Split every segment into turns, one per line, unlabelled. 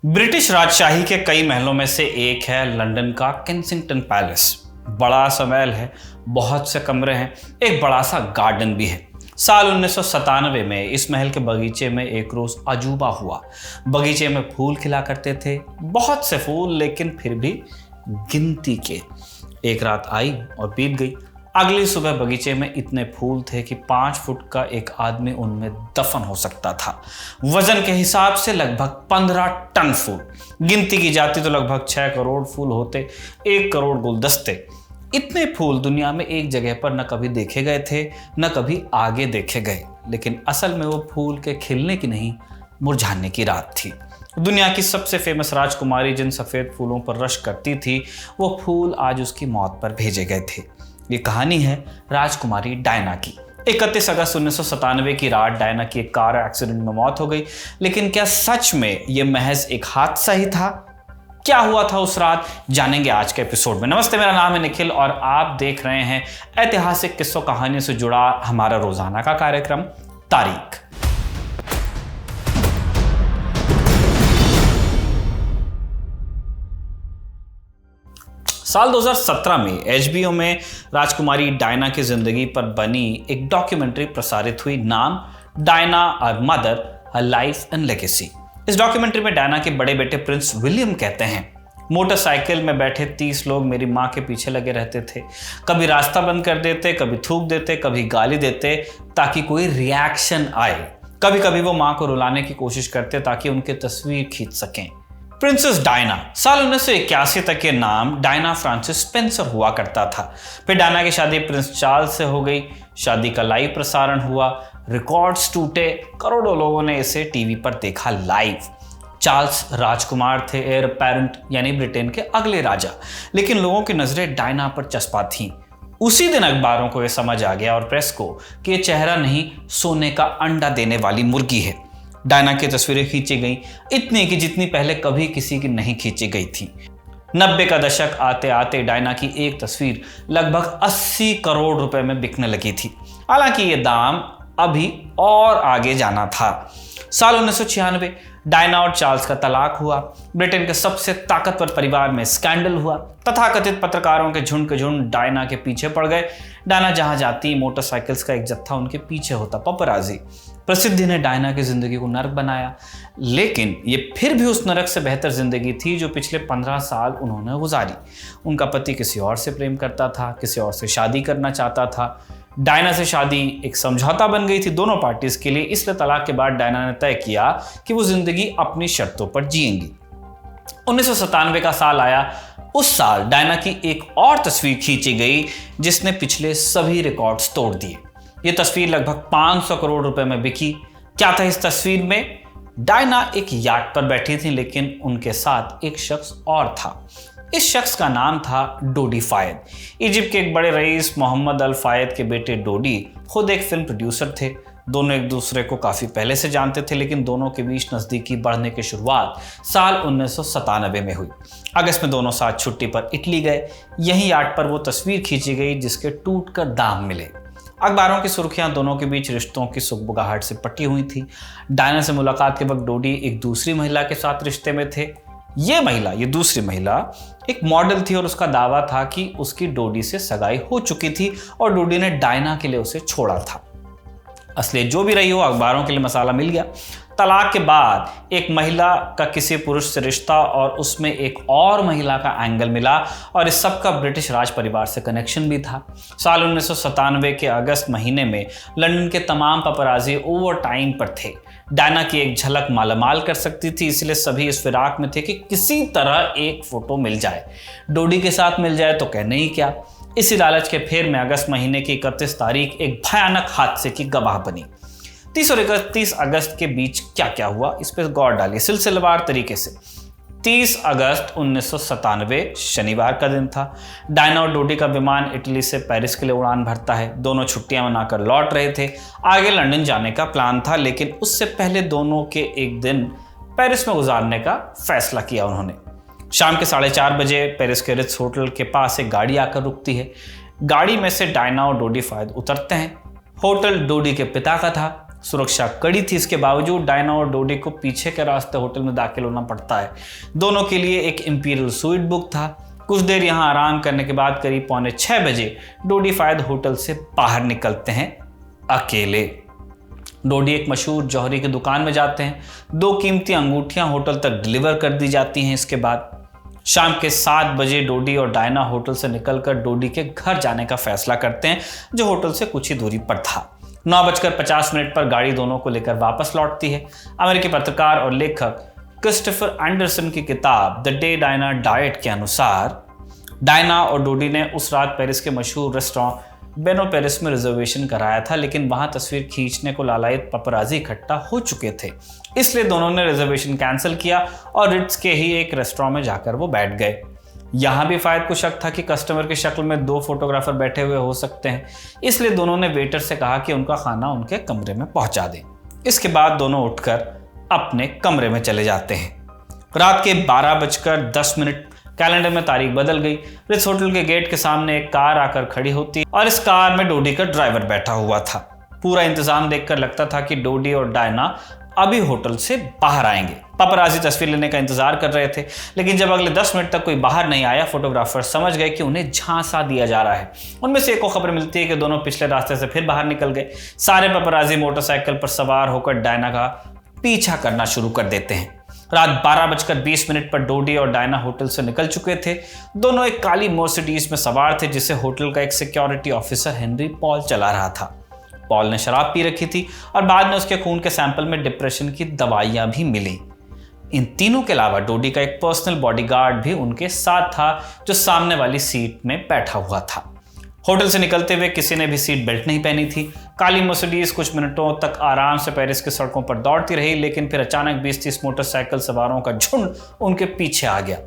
British राजशाही के कई महलों में से एक है लंदन का केंसिंगटन पैलेस। बड़ा सा महल है, बहुत से कमरे हैं, एक बड़ा सा गार्डन भी है। साल 1997 में इस महल के बगीचे में एक रोज अजूबा हुआ। बगीचे में फूल खिला करते थे, बहुत से फूल, लेकिन फिर भी गिनती के। एक रात आई और बीत गई। अगली सुबह बगीचे में इतने फूल थे कि 5 फुट का एक आदमी उनमें दफन हो सकता था। वजन के हिसाब से लगभग 15 टन फूल। गिनती की जाती तो लगभग 6 करोड़ फूल होते, 1 करोड़ गुलदस्ते। इतने फूल दुनिया में एक जगह पर न कभी देखे गए थे, न कभी आगे देखे गए। लेकिन असल में वो फूल के खिलने की नहीं, मुरझाने की रात थी। दुनिया की सबसे फेमस राजकुमारी जिन सफ़ेद फूलों पर रश करती थी, वो फूल आज उसकी मौत पर भेजे गए थे। ये कहानी है राजकुमारी डायना की। 31 अगस्त 1997 की रात डायना की एक कार एक्सीडेंट में मौत हो गई। लेकिन क्या सच में ये महज एक हादसा ही था? क्या हुआ था उस रात, जानेंगे आज के एपिसोड में। नमस्ते, मेरा नाम है निखिल और आप देख रहे हैं ऐतिहासिक किस्सों कहानियों से जुड़ा हमारा रोजाना का कार्यक्रम तारीख। साल 2017 में HBO में राजकुमारी डायना की जिंदगी पर बनी एक डॉक्यूमेंट्री प्रसारित हुई, नाम Diana a mother, a life and legacy. इस डॉक्यूमेंट्री में डायना के बड़े बेटे प्रिंस विलियम कहते हैं, मोटरसाइकिल में बैठे 30 लोग मेरी माँ के पीछे लगे रहते थे। कभी रास्ता बंद कर देते, कभी थूक देते, कभी गाली देते ताकि कोई रिएक्शन आए। कभी कभी वो माँ को रुलाने की कोशिश करते ताकि उनकी तस्वीर खींच सकें। Princess Diana. साल 1981 तक ये नाम डायना फ्रांसिस स्पेंसर हुआ करता था। फिर डायना की शादी प्रिंस चार्ल्स से हो गई। शादी का लाइव प्रसारण हुआ, रिकॉर्ड्स टूटे, करोड़ों लोगों ने इसे टीवी पर देखा लाइव। चार्ल्स राजकुमार थे, एयर अपैरेंट यानी ब्रिटेन के अगले राजा, लेकिन लोगों की नजरें डायना पर चस्पा थीं। उसी दिन अखबारों को यह समझ आ गया और प्रेस को कि यह चेहरा नहीं, सोने का अंडा देने वाली मुर्गी है। डायना की तस्वीरें खींची गई, इतनी कि जितनी पहले कभी किसी की नहीं खींची गई थी। 90 का दशक आते आते डायना की एक तस्वीर लगभग 80 करोड़ रुपए में बिकने लगी थी। हालांकि ये दाम अभी और आगे जाना था। साल 1996 डायना और चार्ल्स का तलाक हुआ। ब्रिटेन के सबसे ताकतवर परिवार में स्कैंडल हुआ। तथाकथित पत्रकारों के झुंड डायना के पीछे पड़ गए। डायना जहां जाती, मोटरसाइकिल्स का एक जत्था उनके पीछे होता, पपराजी। प्रसिद्धि ने डायना की जिंदगी को नरक बनाया, लेकिन ये फिर भी उस नरक से बेहतर जिंदगी थी जो पिछले 15 साल उन्होंने गुजारी। उनका पति किसी और से प्रेम करता था, किसी और से शादी करना चाहता था। डायना से शादी एक समझौता बन गई थी दोनों पार्टीज के लिए, इसलिए तलाक के बाद डायना ने तय किया कि वो जिंदगी अपनी शर्तों पर जिएंगी। 1997 का साल आया। उस साल डायना की एक और तस्वीर खींची गई जिसने पिछले सभी रिकॉर्ड्स तोड़ दिए। ये तस्वीर लगभग 500 करोड़ रुपए में बिकी। क्या था इस तस्वीर में? डायना एक याट पर बैठी थी, लेकिन उनके साथ एक शख्स और था। इस शख्स का नाम था डोडी फायद। इजिप्ट के एक बड़े रईस मोहम्मद अल फायद के बेटे डोडी खुद एक फिल्म प्रोड्यूसर थे। दोनों एक दूसरे को काफी पहले से जानते थे, लेकिन दोनों के बीच नजदीकी बढ़ने की शुरुआत साल 1997 में हुई। अगस्त में दोनों साथ छुट्टी पर इटली गए। यही याट पर वो तस्वीर खींची गई जिसके टूटकर दाम मिले। अखबारों की सुर्खियां दोनों के बीच रिश्तों की सुगबुगाहट से पटी हुई थी। डायना से मुलाकात के वक्त डोडी एक दूसरी महिला के साथ रिश्ते में थे। ये दूसरी महिला एक मॉडल थी और उसका दावा था कि उसकी डोडी से सगाई हो चुकी थी और डोडी ने डायना के लिए उसे छोड़ा था। असलियत जो भी रही हो, अखबारों के लिए मसाला मिल गया। तलाक के बाद एक महिला का किसी पुरुष से रिश्ता और उसमें एक और महिला का एंगल मिला, और इस सब का ब्रिटिश राज परिवार से कनेक्शन भी था। साल 1997 के अगस्त महीने में लंदन के तमाम पपराजी ओवर टाइम पर थे। डायना की एक झलक मालामाल कर सकती थी, इसलिए सभी इस फिराक में थे कि किसी तरह एक फोटो मिल जाए। डोडी के साथ मिल जाए तो कहने ही क्या। इसी लालच के फेर में अगस्त महीने की 31 तारीख एक भयानक हादसे की गवाह बनी। 30 और 31 अगस्त के बीच क्या क्या हुआ, इस पर गौर डालिए सिलसिलेवार तरीके से। 30 अगस्त 1997 शनिवार का दिन था। डायना और डोडी का विमान इटली से पेरिस के लिए उड़ान भरता है। दोनों छुट्टियां मनाकर लौट रहे थे। आगे लंदन जाने का प्लान था, लेकिन उससे पहले दोनों के एक दिन पेरिस में गुजारने का फैसला किया उन्होंने। शाम के 4:30 बजे पेरिस के रिट्ज होटल के पास एक गाड़ी आकर रुकती है। गाड़ी में से डायना और डोडी फायद उतरते हैं। होटल डोडी के पिता का था। सुरक्षा कड़ी थी, इसके बावजूद डायना और डोडी को पीछे के रास्ते होटल में दाखिल होना पड़ता है। दोनों के लिए एक इंपीरियल स्वीट बुक था। कुछ देर यहाँ आराम करने के बाद करीब 5:45 बजे डोडी फायद होटल से बाहर निकलते हैं अकेले। डोडी एक मशहूर जौहरी की दुकान में जाते हैं। 2 कीमती अंगूठियां होटल तक डिलीवर कर दी जाती हैं। इसके बाद शाम के 7 बजे डोडी और डायना होटल से निकलकर डोडी के घर जाने का फैसला करते हैं, जो होटल से कुछ ही दूरी पर था। 9:50 पर गाड़ी दोनों को लेकर वापस लौटती है। अमेरिकी पत्रकार और लेखक क्रिस्टोफर एंडरसन की किताब द डे डायना डाइड के अनुसार डायना और डोडी ने उस रात पेरिस के मशहूर रेस्टोरेंट बेनो पेरिस में रिजर्वेशन कराया था, लेकिन वहां तस्वीर खींचने को लालायित पपराजी इकट्ठा हो चुके थे। इसलिए दोनों ने रिजर्वेशन कैंसिल किया और रिट्स के ही एक रेस्टोरेंट में जाकर वो बैठ गए। यहां भी फायद को शक था कि कस्टमर की शक्ल में 2 फोटोग्राफर बैठे हुए हो सकते हैं, इसलिए दोनों ने वेटर से कहा कि उनका खाना उनके कमरे में पहुंचा दें। इसके बाद दोनों उठकर अपने कमरे में चले जाते हैं। रात के 12:10 कैलेंडर में तारीख बदल गई। रिट्स होटल के गेट के सामने एक कार आकर खड़ी होती और इस कार में डोडी का ड्राइवर बैठा हुआ था। पूरा इंतजाम देखकर लगता था कि डोडी और डायना अभी होटल से बाहर आएंगे। पपराजी तस्वीर लेने का इंतजार कर रहे थे, लेकिन जब अगले 10 मिनट तक कोई बाहर नहीं आया, फोटोग्राफर समझ गए कि उन्हें झांसा दिया जा रहा है। उनमें से एक को खबर मिलती है कि दोनों पिछले रास्ते से फिर बाहर निकल गए। सारे पपराजी मोटरसाइकिल पर सवार होकर डायना का पीछा करना शुरू कर देते हैं। रात 12:20 पर डोडी और डायना होटल से निकल चुके थे। दोनों एक काली मर्सिडीज में सवार थे, जिसे होटल का एक सिक्योरिटी ऑफिसर हेनरी पॉल चला रहा था। पॉल ने शराब पी रखी थी और बाद में उसके खून के सैंपल में डिप्रेशन की दवाइयां भी मिली। इन तीनों के अलावा डोडी का एक पर्सनल बॉडीगार्ड भी उनके साथ था, जो सामने वाली सीट में बैठा हुआ था। होटल से निकलते हुए किसी ने भी सीट बेल्ट नहीं पहनी थी। काली मर्सिडीज कुछ मिनटों तक आराम से पेरिस की सड़कों पर दौड़ती रही, लेकिन फिर अचानक 20-30 मोटरसाइकिल सवारों का झुंड उनके पीछे आ गया।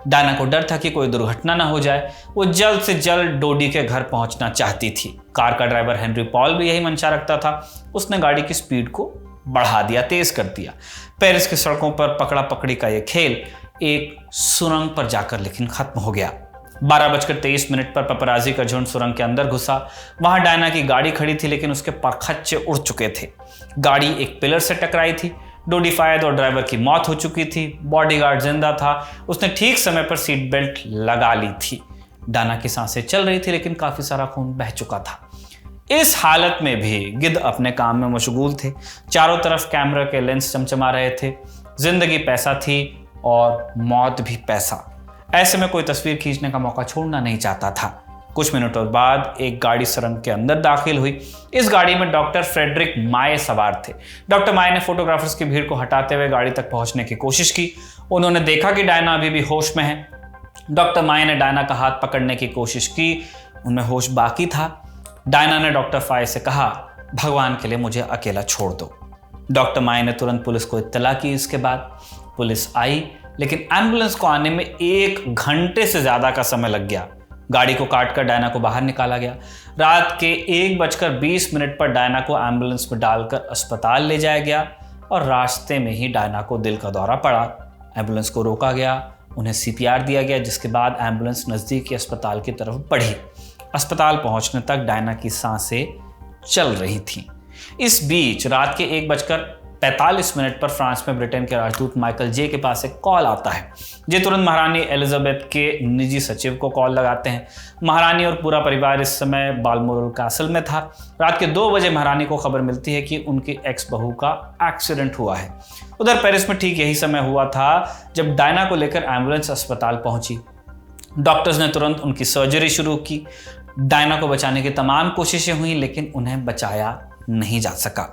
डायना को डर था कि कोई दुर्घटना ना हो जाए। वो जल्द से जल्द डोडी के घर पहुंचना चाहती थी। कार का ड्राइवर हेनरी पॉल भी यही मंशा रखता था। उसने गाड़ी की स्पीड को बढ़ा दिया, तेज कर दिया। पेरिस की सड़कों पर पकड़ा पकड़ी का यह खेल एक सुरंग पर जाकर लेकिन खत्म हो गया। 12:23 पर पपराजी का झुंड सुरंग के अंदर घुसा। वहां डायना की गाड़ी खड़ी थी, लेकिन उसके परखच्चे उड़ चुके थे। गाड़ी एक पिलर से टकराई थी। डोडी फायद और ड्राइवर की मौत हो चुकी थी। बॉडीगार्ड जिंदा था। उसने ठीक समय पर सीट बेल्ट लगा ली थी। डायना की सांसें चल रही थी, लेकिन काफी सारा खून बह चुका था। इस हालत में भी गिद्ध अपने काम में मशगूल थे। चारों तरफ कैमरा के लेंस चमचमा रहे थे। जिंदगी पैसा थी और मौत भी पैसा। ऐसे में कोई तस्वीर खींचने का मौका छोड़ना नहीं चाहता था। कुछ मिनटों बाद एक गाड़ी सुरंग के अंदर दाखिल हुई। इस गाड़ी में डॉक्टर फ्रेडरिक माए सवार थे। डॉक्टर माए ने फोटोग्राफर्स की भीड़ को हटाते हुए गाड़ी तक पहुंचने की कोशिश की। उन्होंने देखा कि डायना अभी भी होश में है। डॉक्टर माए ने डायना का हाथ पकड़ने की कोशिश की, उनमें होश बाकी था। डायना ने डॉक्टर फाय से कहा, भगवान के लिए मुझे अकेला छोड़ दो। डॉक्टर माए ने तुरंत पुलिस को इत्तला की। इसके बाद पुलिस आई, लेकिन एम्बुलेंस को आने में 1 घंटे से ज्यादा का समय लग गया। गाड़ी को काटकर डायना को बाहर निकाला गया। रात के 1:20 पर डायना को एम्बुलेंस में डालकर अस्पताल ले जाया गया और रास्ते में ही डायना को दिल का दौरा पड़ा। एम्बुलेंस को रोका गया, उन्हें CPR दिया गया, जिसके बाद एम्बुलेंस नजदीकी अस्पताल की तरफ बढ़ी। अस्पताल पहुंचने तक डायना की सांसें चल रही थीं। इस बीच रात के 1:45 पर फ्रांस में ब्रिटेन के राजदूत माइकल जे के पास एक कॉल आता है। जे तुरंत महारानी एलिजाबेथ के निजी सचिव को कॉल लगाते हैं। महारानी और पूरा परिवार इस समय बालमोरल कैसल में था। रात के 2 बजे महारानी को खबर मिलती है कि उनकी एक्स बहू का एक्सीडेंट हुआ है। उधर पेरिस में ठीक यही समय हुआ था जब डायना को लेकर एम्बुलेंस अस्पताल पहुंची। डॉक्टर्स ने तुरंत उनकी सर्जरी शुरू की। डायना को बचाने की तमाम कोशिशें हुई, लेकिन उन्हें बचाया नहीं जा सका।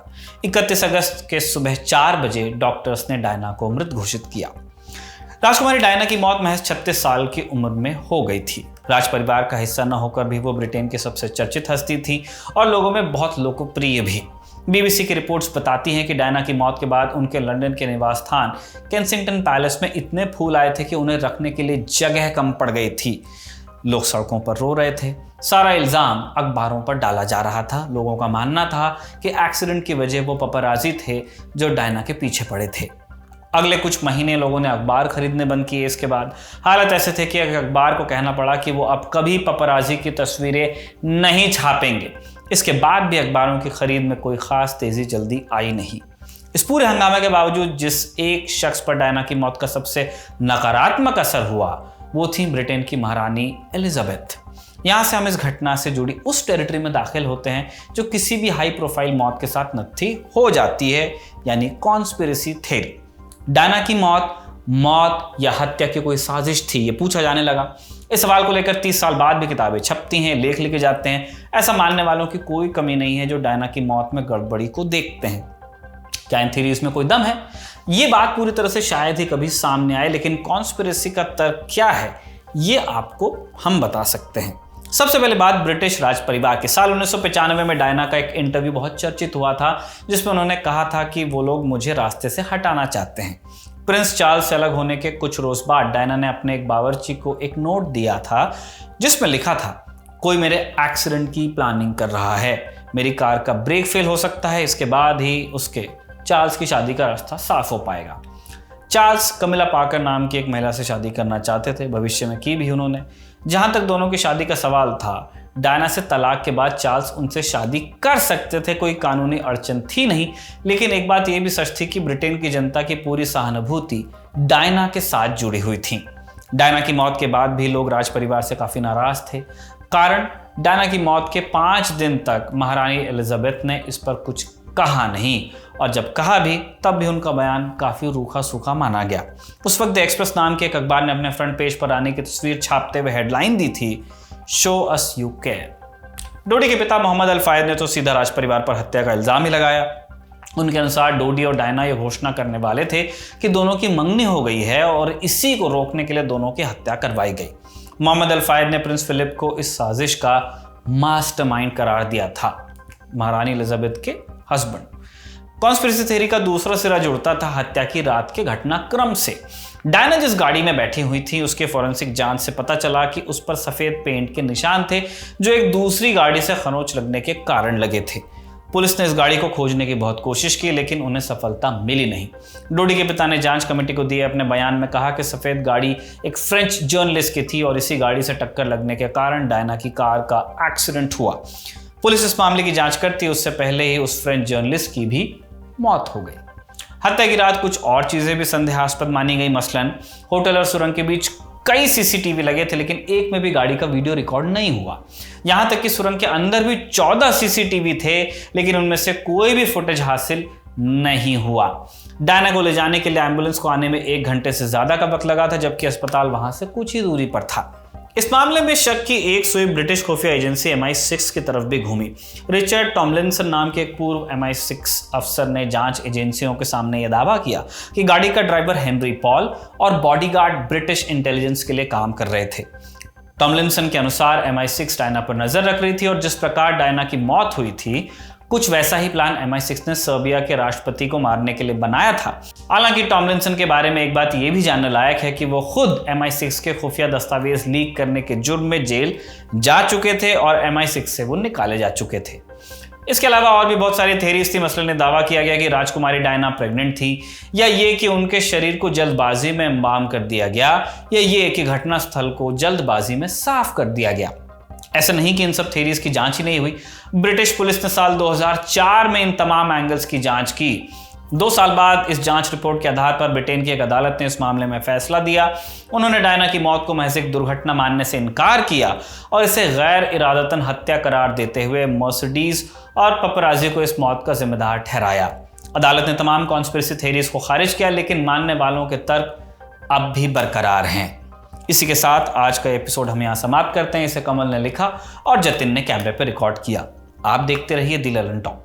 31 अगस्त के सुबह 4 बजे डॉक्टर्स ने डायना को मृत घोषित किया। राजकुमारी डायना की मौत महज 36 साल की उम्र में हो गई थी। राज परिवार का हिस्सा न होकर भी वो ब्रिटेन की सबसे चर्चित हस्ती थी और लोगों में बहुत लोकप्रिय भी। BBC की रिपोर्ट्स बताती हैं कि डायना की मौत के बाद उनके लंदन के निवास स्थान केंसिंगटन पैलेस में इतने फूल आए थे कि उन्हें रखने के लिए जगह कम पड़ गई थी। लोग सड़कों पर रो रहे थे। सारा इल्जाम अखबारों पर डाला जा रहा था। लोगों का मानना था कि एक्सीडेंट की वजह वो पपराजी थे जो डायना के पीछे पड़े थे। अगले कुछ महीने लोगों ने अखबार खरीदने बंद किए। इसके बाद हालत ऐसे थे कि अखबार को कहना पड़ा कि वो अब कभी पपराजी की तस्वीरें नहीं छापेंगे। इसके बाद भी अखबारों की खरीद में कोई खास तेजी जल्दी आई नहीं। इस पूरे हंगामे के बावजूद जिस एक शख्स पर डायना की मौत का सबसे नकारात्मक असर हुआ वो थी ब्रिटेन की महारानी एलिजाबेथ। यहां से हम इस घटना से जुड़ी उस टेरिटरी में दाखिल होते हैं जो किसी भी हाई प्रोफाइल मौत के साथ नत्थी हो जाती है, यानी कॉन्स्पिरेसी थ्योरी। डायना की मौत या हत्या की कोई साजिश थी, ये पूछा जाने लगा। इस सवाल को लेकर 30 साल बाद भी किताबें छपती हैं, लेख लिखे जाते हैं। ऐसा मानने वालों की कोई कमी नहीं है जो डायना की मौत में गड़बड़ी को देखते हैं। क्या इन थ्योरीज में कोई दम है? ये बात पूरी तरह से शायद ही कभी सामने आए, लेकिन कॉन्स्पिरेसी का तर्क क्या है ये आपको हम बता सकते हैं। सबसे पहले बात ब्रिटिश राज परिवार के। साल 1995 में डायना का एक इंटरव्यू बहुत चर्चित हुआ था जिसमें उन्होंने कहा था कि वो लोग मुझे रास्ते से हटाना चाहते हैं। प्रिंस चार्ल्स से अलग होने के कुछ रोज बाद डायना ने अपने एक बावर्ची को एक नोट दिया था जिसमें लिखा था, कोई मेरे एक्सीडेंट की प्लानिंग कर रहा है, मेरी कार का ब्रेक फेल हो सकता है, इसके बाद ही उसके चार्ल्स की शादी का रास्ता साफ हो पाएगा। चार्ल्स कमिला पाकर नाम की एक महिला से शादी करना चाहते थे, भविष्य में की भी उन्होंने। जहां तक दोनों की शादी का सवाल था, डायना से तलाक के बाद चार्ल्स उनसे शादी कर सकते थे, कोई कानूनी अड़चन थी नहीं। लेकिन एक बात यह भी सच थी कि ब्रिटेन की जनता की पूरी सहानुभूति डायना के साथ जुड़ी हुई थी। डायना की मौत के बाद भी लोग राज परिवार से काफी नाराज थे। कारण, डायना की मौत के 5 दिन तक महारानी एलिजाबेथ ने इस पर कुछ कहा नहीं, और जब कहा भी तब भी उनका बयान काफी रूखा सूखा माना गया। उस वक्त द एक्सप्रेस नाम के एक अखबार ने अपने फ्रंट पेज पर रानी की तस्वीर छापते हुए हेडलाइन दी थी, शो अस यू केयर। डोडी के पिता मोहम्मद अल फायद ने तो सीधा राज परिवार पर हत्या का इल्जाम ही लगाया। उनके अनुसार डोडी और डायना ये घोषणा करने वाले थे कि दोनों की मंगनी हो गई है और इसी को रोकने के लिए दोनों की हत्या करवाई गई। मोहम्मद अल फायद ने प्रिंस फिलिप को इस साजिश का मास्टरमाइंड करार दिया था, महारानी एलिजाबेथ के हस्बैंड। कॉन्स्पिरेसी थ्योरी का दूसरा सिरा जुड़ता था हत्या की रात के घटनाक्रम से। डायना जिस गाड़ी में बैठी हुई थी उसके फॉरेंसिक जांच से पता चला कि उस पर सफेद पेंट के निशान थे जो एक दूसरी गाड़ी से खरोंच लगने के कारण लगे थे। पुलिस ने इस गाड़ी को खोजने की बहुत कोशिश की लेकिन उन्हें सफलता मिली नहीं। डोडी के पिता ने जांच कमेटी को दिए अपने बयान में कहा कि सफेद गाड़ी एक फ्रेंच जर्नलिस्ट की थी और इसी गाड़ी से टक्कर लगने के कारण डायना की कार का एक्सीडेंट हुआ। पुलिस इस मामले की जांच करती उससे पहले ही उस फ्रेंच जर्नलिस्ट की भी मौत हो गई। हत्या की रात कुछ और चीजें भी संदेहास्पद मानी गई। मसलन होटल और सुरंग के बीच कई सीसीटीवी लगे थे लेकिन एक में भी गाड़ी का वीडियो रिकॉर्ड नहीं हुआ। यहां तक कि सुरंग के अंदर भी 14 सीसीटीवी थे लेकिन उनमें से कोई भी फुटेज हासिल नहीं हुआ। डायना को ले जाने के लिए एम्बुलेंस को आने में 1 घंटे से ज्यादा का वक्त लगा था जबकि अस्पताल वहां से कुछ ही दूरी पर था। इस मामले में शक की एक सुई ब्रिटिश खुफिया एजेंसी MI6 की तरफ भी घूमी। रिचर्ड टॉमलिंसन नाम के एक पूर्व MI6 अफसर ने जांच एजेंसियों के सामने यह दावा किया कि गाड़ी का ड्राइवर हेनरी पॉल और बॉडीगार्ड ब्रिटिश इंटेलिजेंस के लिए काम कर रहे थे। टॉमलिंसन के अनुसार MI6 डायना पर नजर रख रही थी और जिस प्रकार डायना की मौत हुई थी कुछ वैसा ही प्लान MI6 ने सर्बिया के राष्ट्रपति को मारने के लिए बनाया था। हालांकि टॉमलिंसन के बारे में एक बात यह भी जानने लायक है कि वो खुद MI6 के खुफिया दस्तावेज लीक करने के जुर्म में जेल जा चुके थे और MI6 से वो निकाले जा चुके थे। इसके अलावा और भी बहुत सारी थ्योरीज थी। मसलन ने दावा किया गया कि राजकुमारी डायना प्रेग्नेंट थी, या ये कि उनके शरीर को जल्दबाजी में एम्बाम कर दिया गया, या ये कि घटना स्थल को जल्दबाजी में साफ कर दिया गया। ऐसा नहीं कि इन सब थ्योरीज की जांच ही नहीं हुई। ब्रिटिश पुलिस ने साल 2004 में इन तमाम एंगल्स की जांच की। 2 साल बाद इस जांच रिपोर्ट के आधार पर ब्रिटेन की एक अदालत ने इस मामले में फैसला दिया। उन्होंने डायना की मौत को महज एक दुर्घटना मानने से इनकार किया और इसे गैर इरादतन हत्या करार देते हुए मर्सिडीज और पपराजी को इस मौत का जिम्मेदार ठहराया। अदालत ने तमाम कॉन्स्पिरेसी थ्योरीज को खारिज किया लेकिन मानने वालों के तर्क अब भी बरकरार हैं। इसी के साथ आज का एपिसोड हम यहाँ समाप्त करते हैं। इसे कमल ने लिखा और जतिन ने कैमरे पर रिकॉर्ड किया। आप देखते रहिए द ललन टॉक।